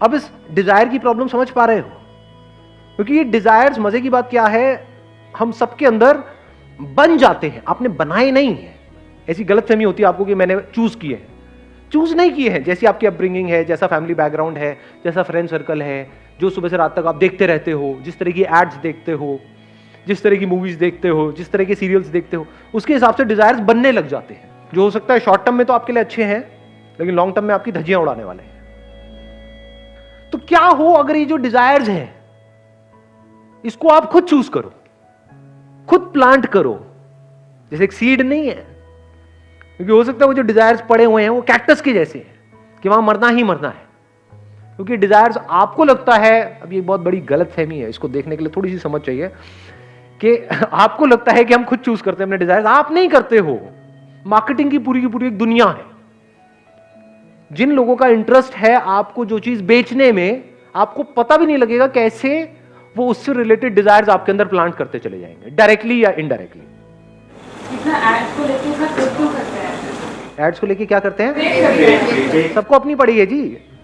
अब इस डिजायर की प्रॉब्लम समझ पा रहे हो? क्योंकि ये डिजायर्स, मजे की बात क्या है, हम सबके अंदर बन जाते हैं, आपने बनाए नहीं है। ऐसी गलतफहमी होती है आपको कि मैंने चूज किए हैं। चूज नहीं किए हैं। जैसी आपकी अपब्रिंगिंग है, जैसा फैमिली बैकग्राउंड है, जैसा फ्रेंड सर्कल है, जो सुबह से रात तक आप देखते रहते हो, जिस तरह की एड्स देखते हो, जिस तरह की मूवीज देखते हो, जिस तरह के सीरियल्स देखते हो, उसके हिसाब से डिजायर्स बनने लग जाते हैं, जो हो सकता है शॉर्ट टर्म में तो आपके लिए अच्छे हैं, लेकिन लॉन्ग टर्म में आपकी धज्जियां उड़ाने वाले हैं। तो क्या हो अगर ये जो डिजायर्स हैं, इसको आप खुद चूज करो, खुद प्लांट करो, जैसे एक सीड नहीं है। क्योंकि हो सकता है वो जो डिजायर्स पड़े हुए हैं वो कैक्टस के जैसे हैं कि वहां मरना ही मरना है। क्योंकि डिजायर्स आपको लगता है, अब ये बहुत बड़ी गलतफहमी है, इसको देखने के लिए थोड़ी सी समझ चाहिए, कि आपको लगता है कि हम खुद चूज करते हैं अपने डिजायर्स। आप नहीं करते हो। मार्केटिंग की पूरी एक दुनिया है। जिन लोगों का इंटरेस्ट है आपको जो चीज बेचने में, आपको पता भी नहीं लगेगा कैसे वो उससे रिलेटेड डिजायर्स आपके अंदर प्लांट करते चले जाएंगे, डायरेक्टली या इनडायरेक्टली। एड्स को लेके क्यों करते हैं? एड्स को लेके क्या करते हैं? सबको अपनी पड़ी है जी,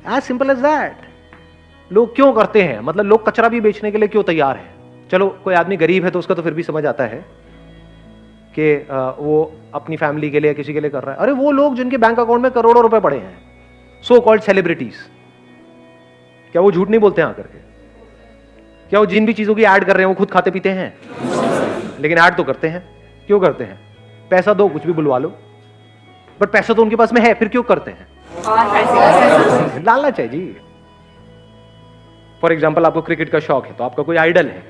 एज सिंपल एज दैट। लोग क्यों करते हैं, मतलब लोग कचरा भी बेचने के लिए क्यों तैयार है? चलो कोई आदमी गरीब है तो उसका तो फिर भी समझ आता है कि वो अपनी फैमिली के लिए किसी के लिए कर रहा है। अरे वो लोग जिनके बैंक अकाउंट में करोड़ों रुपए पड़े हैं, सो कॉल्ड सेलिब्रिटीज, क्या वो झूठ नहीं बोलते हैं आकर के? क्या वो जिन भी चीजों की ऐड कर रहे हैं वो खुद खाते पीते हैं? लेकिन ऐड तो करते हैं। क्यों करते हैं? पैसा दो, कुछ भी बुलवा लो, बट पैसा तो उनके पास में है, फिर क्यों करते हैं? लालच है जी। फॉर एग्जाम्पल, आपको क्रिकेट का शौक है, तो आपका कोई आइडल है,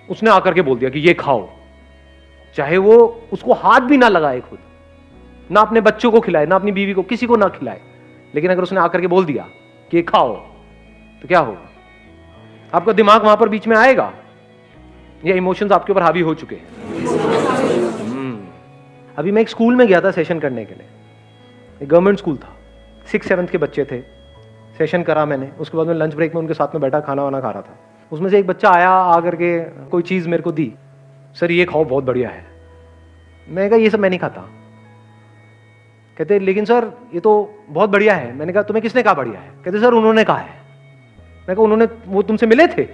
उसने आकर के बोल दिया कि ये खाओ, चाहे वो उसको हाथ भी ना लगाए खुद, ना अपने बच्चों को खिलाए, ना अपनी बीवी को, किसी को ना खिलाए, लेकिन अगर उसने आकर के बोल दिया कि ये खाओ, तो क्या होगा? आपका दिमाग वहां पर बीच में आएगा, ये इमोशंस आपके ऊपर हावी हो चुके हैं। अभी मैं एक स्कूल में गया था सेशन करने के लिए, एक गवर्नमेंट स्कूल था, 6th-7th के बच्चे थे। सेशन करा मैंने, उसके बाद में लंच ब्रेक में उनके साथ में बैठा खाना वाना खा रहा था। उसमें से एक बच्चा आया, आकर के कोई चीज़ मेरे को दी, सर ये खाओ बहुत बढ़िया है। मैंने कहा ये सब मैं नहीं खाता। कहते लेकिन सर ये तो बहुत बढ़िया है। मैंने कहा तुम्हें किसने कहा बढ़िया है? कहते सर उन्होंने कहा है। मैं कहा उन्होंने, वो तुमसे मिले थे?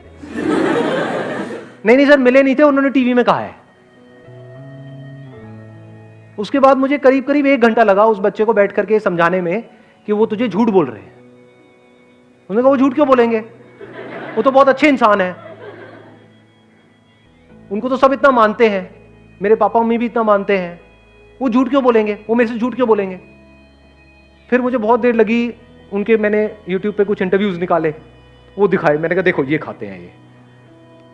नहीं सर मिले नहीं थे, उन्होंने टीवी में कहा है। उसके बाद मुझे करीब करीब 1 घंटा लगा उस बच्चे को बैठ करके समझाने में कि वो तुझे झूठ बोल रहे हैं। उन्होंने कहा वो झूठ क्यों बोलेंगे, वो तो बहुत अच्छे इंसान है, उनको तो सब इतना मानते हैं, मेरे पापा मम्मी भी इतना मानते हैं, वो झूठ क्यों बोलेंगे, वो मेरे से झूठ क्यों बोलेंगे? फिर मुझे बहुत देर लगी, उनके मैंने यूट्यूब पे कुछ इंटरव्यूज निकाले, वो दिखाए। मैंने कहा देखो ये खाते हैं ये,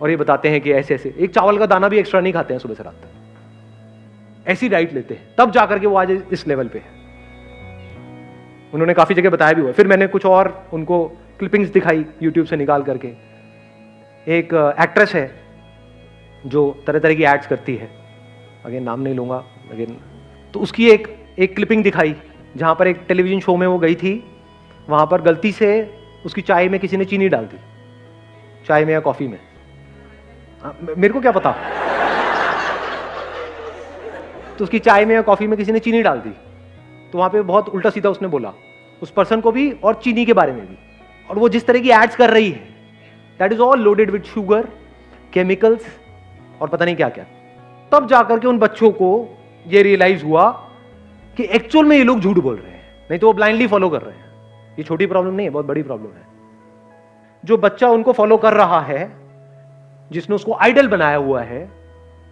और ये बताते हैं कि ऐसे ऐसे, एक चावल का दाना भी एक्स्ट्रा नहीं खाते हैं सुबह से रात तक, ऐसी डाइट लेते हैं, तब जाकर के वो आज इस लेवल पे है। उन्होंने काफी जगह बताया भी हुआ। फिर मैंने कुछ और उनको क्लिपिंग्स दिखाई यूट्यूब से निकाल करके। एक एक्ट्रेस है जो तरह तरह की एड्स करती है, अगेन नाम नहीं लूंगा, लेकिन तो उसकी एक क्लिपिंग दिखाई जहां पर एक टेलीविजन शो में वो गई थी, वहां पर गलती से उसकी चाय में किसी ने चीनी डाल दी, चाय में या कॉफी में, मेरे को क्या पता। तो उसकी चाय में या कॉफी में किसी ने चीनी डाल दी, तो वहां पे बहुत उल्टा सीधा उसने बोला उस पर्सन को भी और चीनी के बारे में भी। और वो जिस तरह की एड्स कर रही है, that is all loaded with sugar, chemicals और पता नहीं क्या क्या। तब जाकर के उन बच्चों को ये रियलाइज हुआ कि एक्चुअल में ये लोग झूठ बोल रहे हैं, नहीं तो वो ब्लाइंडली फॉलो कर रहे हैं। ये छोटी प्रॉब्लम नहीं है, बहुत बड़ी प्रॉब्लम है। जो बच्चा उनको फॉलो कर रहा है, जिसने उसको आइडल बनाया हुआ है,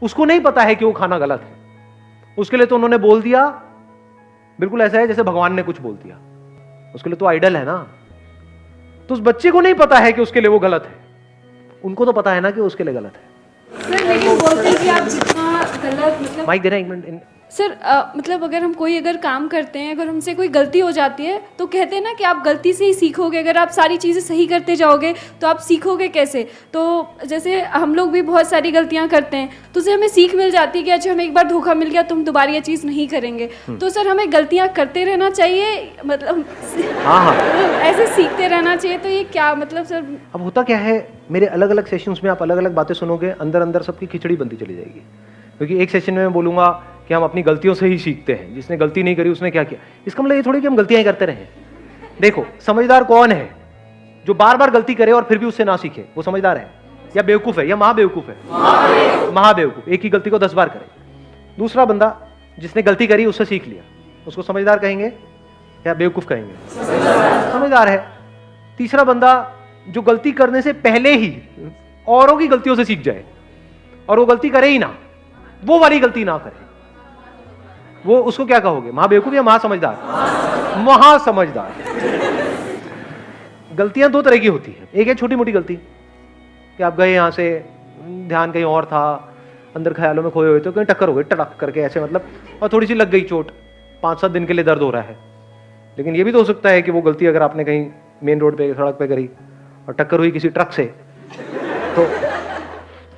उसको नहीं पता है कि वो खाना गलत है, उसके लिए तो उन्होंने बोल दिया। बिल्कुल ऐसा है जैसे भगवान ने कुछ बोल दिया, उसके लिए तो आइडल है ना। तो उस बच्चे को नहीं पता है कि उसके लिए वो गलत है, उनको तो पता है ना कि उसके लिए गलत है। सर लेकिन बोलते हैं कि आप जितना गलत, मतलब माइक देना एक मिनट। सर मतलब अगर हम कोई अगर काम करते हैं, अगर हमसे कोई गलती हो जाती है तो कहते हैं ना कि आप गलती से ही सीखोगे। अगर आप सारी चीज़ें सही करते जाओगे तो आप सीखोगे कैसे? तो जैसे हम लोग भी बहुत सारी गलतियां करते हैं, तो उससे हमें सीख मिल जाती है कि अच्छा हमें एक बार धोखा मिल गया तो हम दोबारा ये चीज़ नहीं करेंगे। तो सर हमें गलतियां करते रहना चाहिए, मतलब हाँ ऐसे सीखते रहना चाहिए। तो ये क्या मतलब सर? अब होता क्या है, मेरे अलग अलग सेशंस में आप अलग अलग बातें सुनोगे, अंदर अंदर सबकी खिचड़ी बनती चली जाएगी। क्योंकि एक सेशन में मैं बोलूंगा कि हम अपनी गलतियों से ही सीखते हैं, जिसने गलती नहीं करी उसने क्या किया। इसका मतलब ये थोड़ी कि हम गलतियां ही करते रहे। देखो समझदार कौन है, जो बार बार गलती करे और फिर भी उससे ना सीखे, वो समझदार है या बेवकूफ है या महाबेवकूफ है? महाबेवकूफ। एक ही गलती को 10 बार करे। दूसरा बंदा जिसने गलती करी उससे सीख लिया, उसको समझदार कहेंगे या बेवकूफ कहेंगे? समझदार है। तीसरा बंदा जो गलती करने से पहले ही औरों की गलतियों से सीख जाए और वो गलती करे ही ना, वो वाली गलती ना करे, वो उसको क्या कहोगे? महाबेवकूफ या महासमझदार? महासमझदार। गलतियां दो तरह की होती हैं। एक है छोटी मोटी गलती कि आप गए यहां से, ध्यान कहीं और था, अंदर ख्यालों में खोए हुए थे, कहीं टक्कर हो गई टड़क करके ऐसे, मतलब, और थोड़ी सी लग गई चोट, 5-7 दिन के लिए दर्द हो रहा है। लेकिन ये भी तो हो सकता है कि वो गलती अगर आपने कहीं मेन रोड पे, सड़क पे करी और टक्कर हुई किसी ट्रक से, तो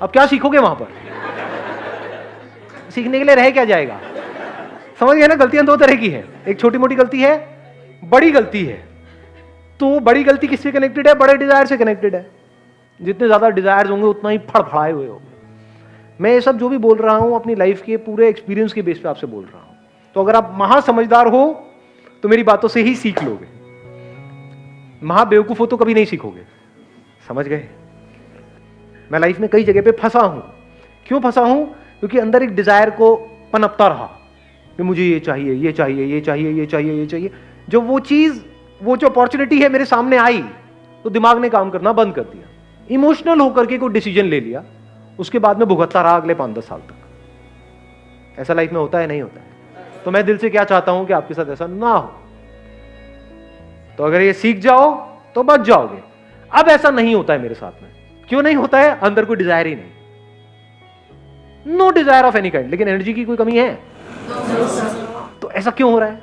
अब क्या सीखोगे वहां पर? सीखने के लिए रह क्या जाएगा? समझ गए ना? गलतियां दो तरह की है, एक छोटी मोटी गलती है, बड़ी गलती है। तो बड़ी गलती किससे कनेक्टेड है? बड़े डिजायर से कनेक्टेड है। जितने ज्यादा डिजायर्स होंगे उतना ही फड़फड़ाए हुए होंगे। मैं ये सब जो भी बोल रहा हूं अपनी लाइफ के पूरे एक्सपीरियंस के बेस पे आपसे बोल रहा हूं। तो अगर आप महासमझदार हो तो मेरी बातों से ही सीख लोगे, महाबेवकूफ हो तो कभी नहीं सीखोगे। समझ गए? मैं लाइफ में कई जगह पे फंसा हूं। क्यों फंसा हूं? क्योंकि अंदर एक डिजायर को पनपता रहा कि मुझे ये चाहिए, ये चाहिए, ये चाहिए, ये चाहिए, ये चाहिए। जो वो चीज, वो जो अपॉर्चुनिटी है मेरे सामने आई तो दिमाग ने काम करना बंद कर दिया, इमोशनल होकर के कोई डिसीजन ले लिया, उसके बाद में भुगतता रहा अगले 5-10 साल तक। ऐसा लाइफ में होता है? नहीं होता है। तो मैं दिल से क्या चाहता हूं कि आपके साथ ऐसा ना हो। तो अगर ये सीख जाओ तो बच जाओगे। अब ऐसा नहीं होता है मेरे साथ में। क्यों नहीं होता है? अंदर कोई डिजायर ही नहीं, no desire of any kind. लेकिन एनर्जी की कोई कमी है? तो ऐसा क्यों हो रहा है?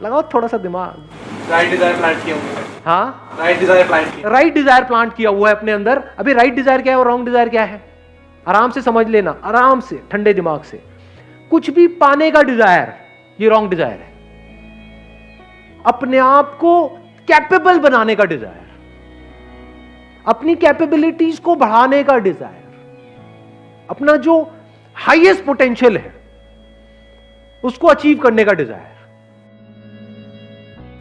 लगाओ थोड़ा सा दिमाग। राइट डिजायर प्लांट किया हुआ है। हाँ, राइट डिजायर प्लांट किया। राइट डिजायर प्लांट किया हुआ है अपने अंदर। अभी राइट डिजायर क्या है और रॉन्ग डिजायर क्या है? आराम से समझ लेना, आराम से, ठंडे दिमाग से। कुछ भी पाने का डिजायर, ये रॉन्ग डिजायर है। अपने आप को कैपेबल बनाने का डिजायर, अपनी कैपेबिलिटीज को बढ़ाने का डिजायर, अपना जो हाईएस्ट पोटेंशियल है उसको अचीव करने का डिजायर।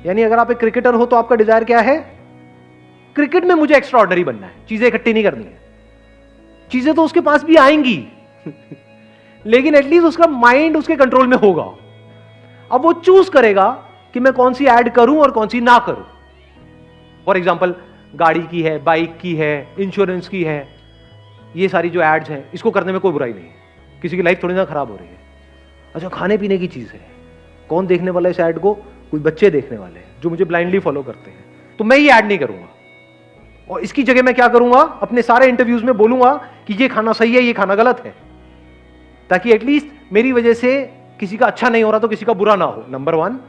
यानी अगर आप एक क्रिकेटर हो तो आपका डिजायर क्या है? क्रिकेट में मुझे एक्स्ट्रा ऑर्डिनरी बनना है, चीजें इकट्ठी नहीं करनी है। चीजें तो उसके पास भी आएंगी लेकिन एटलीस्ट उसका माइंड उसके कंट्रोल में होगा। अब वो चूज करेगा कि मैं कौन सी ऐड करूं और कौन सी ना करूं। फॉर एग्जाम्पल, गाड़ी की है, बाइक की है, इंश्योरेंस की है, ये सारी जो एड्स हैं, इसको करने में कोई बुराई नहीं है। किसी की लाइफ थोड़ी ना खराब हो रही है। अच्छा, खाने पीने की चीज है, कौन देखने वाला है इस ऐड को? कोई बच्चे देखने वाले हैं जो मुझे ब्लाइंडली फॉलो करते हैं। तो मैं ये ऐड नहीं करूंगा, और इसकी जगह मैं क्या करूंगा? अपने सारे इंटरव्यूज में बोलूंगा कि ये खाना सही है, ये खाना गलत है, ताकि एटलीस्ट मेरी वजह से किसी का अच्छा नहीं हो रहा तो किसी का बुरा ना हो, नंबर 1।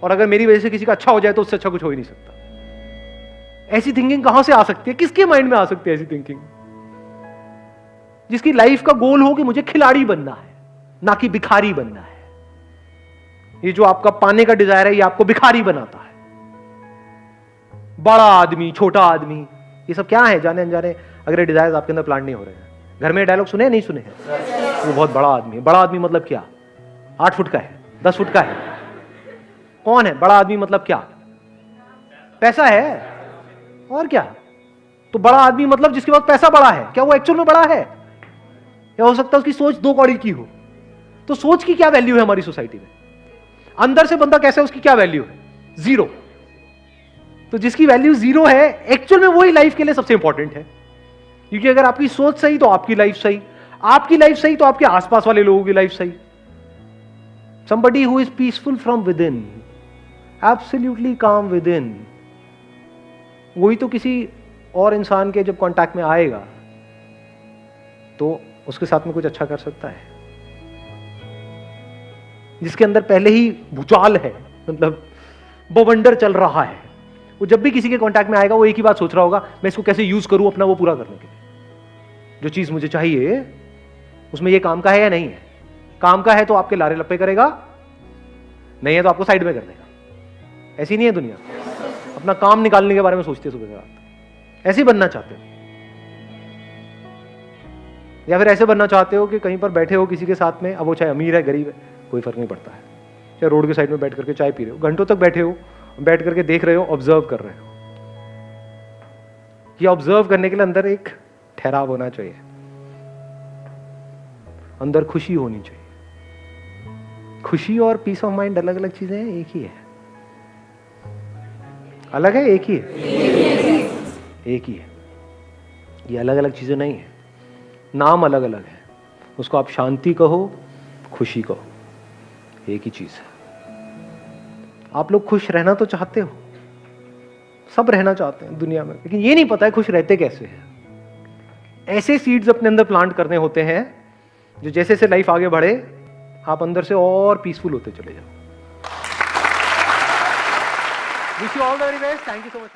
और अगर मेरी वजह से किसी का अच्छा हो जाए तो उससे अच्छा कुछ हो ही नहीं सकता। ऐसी थिंकिंग कहां से आ सकती है? किसके माइंड में आ सकती है ऐसी थिंकिंग? जिसकी लाइफ का गोल हो कि मुझे खिलाड़ी बनना है, ना कि भिखारी बनना है। ये जो आपका पाने का डिजायर है, ये आपको भिखारी बनाता है। बड़ा आदमी, छोटा आदमी, ये सब क्या है? जाने अनजाने अगर डिजायर आपके अंदर प्लांट नहीं हो रहे हैं। घर में डायलॉग सुने नहीं सुने हैं? वो बहुत बड़ा आदमी है। बड़ा आदमी मतलब क्या? 8 फुट का है, 10 फुट का है? कौन है बड़ा आदमी? मतलब क्या? पैसा है और क्या? तो बड़ा आदमी मतलब जिसके पास पैसा बड़ा है। क्या वो एक्चुअल में बड़ा है? या हो सकता है उसकी सोच 2 कौड़ी की हो। तो सोच की क्या वैल्यू है हमारी सोसाइटी में? अंदर से बंदा कैसा है, उसकी क्या वैल्यू है? 0। तो जिसकी वैल्यू 0 है, एक्चुअल में वही लाइफ के लिए सबसे इंपॉर्टेंट है। क्योंकि अगर आपकी सोच सही तो आपकी लाइफ सही, आपकी लाइफ सही तो आपके आसपास वाले लोगों की लाइफ सही। Somebody who is peaceful from within, absolutely calm within, वही तो किसी और इंसान के जब कांटेक्ट में आएगा तो उसके साथ में कुछ अच्छा कर सकता है। जिसके अंदर पहले ही भूचाल है, मतलब बवंडर चल रहा है, वो जब भी किसी के कांटेक्ट में आएगा वो एक ही बात सोच रहा होगा, मैं इसको कैसे यूज करूं अपना वो पूरा करने के लिए। जो चीज मुझे चाहिए उसमें ये काम का है या नहीं है? काम का है तो आपके लारे लप्पे करेगा, नहीं है तो आपको साइड में कर देगा। ऐसी नहीं है दुनिया। अपना काम निकालने के बारे में सोचते सुबह से रात। ऐसे ही बनना चाहते हो, या फिर ऐसे बनना चाहते हो कि कहीं पर बैठे हो किसी के साथ में, अब वो चाहे अमीर है गरीब है कोई फर्क नहीं पड़ता है, चाहे रोड के साइड में बैठ करके चाय पी रहे हो, घंटों तक बैठे हो, बैठ करके देख रहे हो, ऑब्जर्व कर रहे हो। ये ऑब्जर्व करने के लिए अंदर एक ठहराव होना चाहिए, अंदर खुशी होनी चाहिए। खुशी और पीस ऑफ माइंड अलग अलग चीजें हैं, एक ही है? अलग है? एक ही है? एक ही है। ये अलग अलग चीजें नहीं है, नाम अलग अलग है। उसको आप शांति कहो, खुशी कहो, एक ही चीज है। आप लोग खुश रहना तो चाहते हो, सब रहना चाहते हैं दुनिया में, लेकिन ये नहीं पता है खुश रहते कैसे हैं। ऐसे सीड्स अपने अंदर प्लांट करने होते हैं जो जैसे जैसे लाइफ आगे बढ़े आप अंदर से और पीसफुल होते चले जाओ। Wish you all the very best. Thank you so much.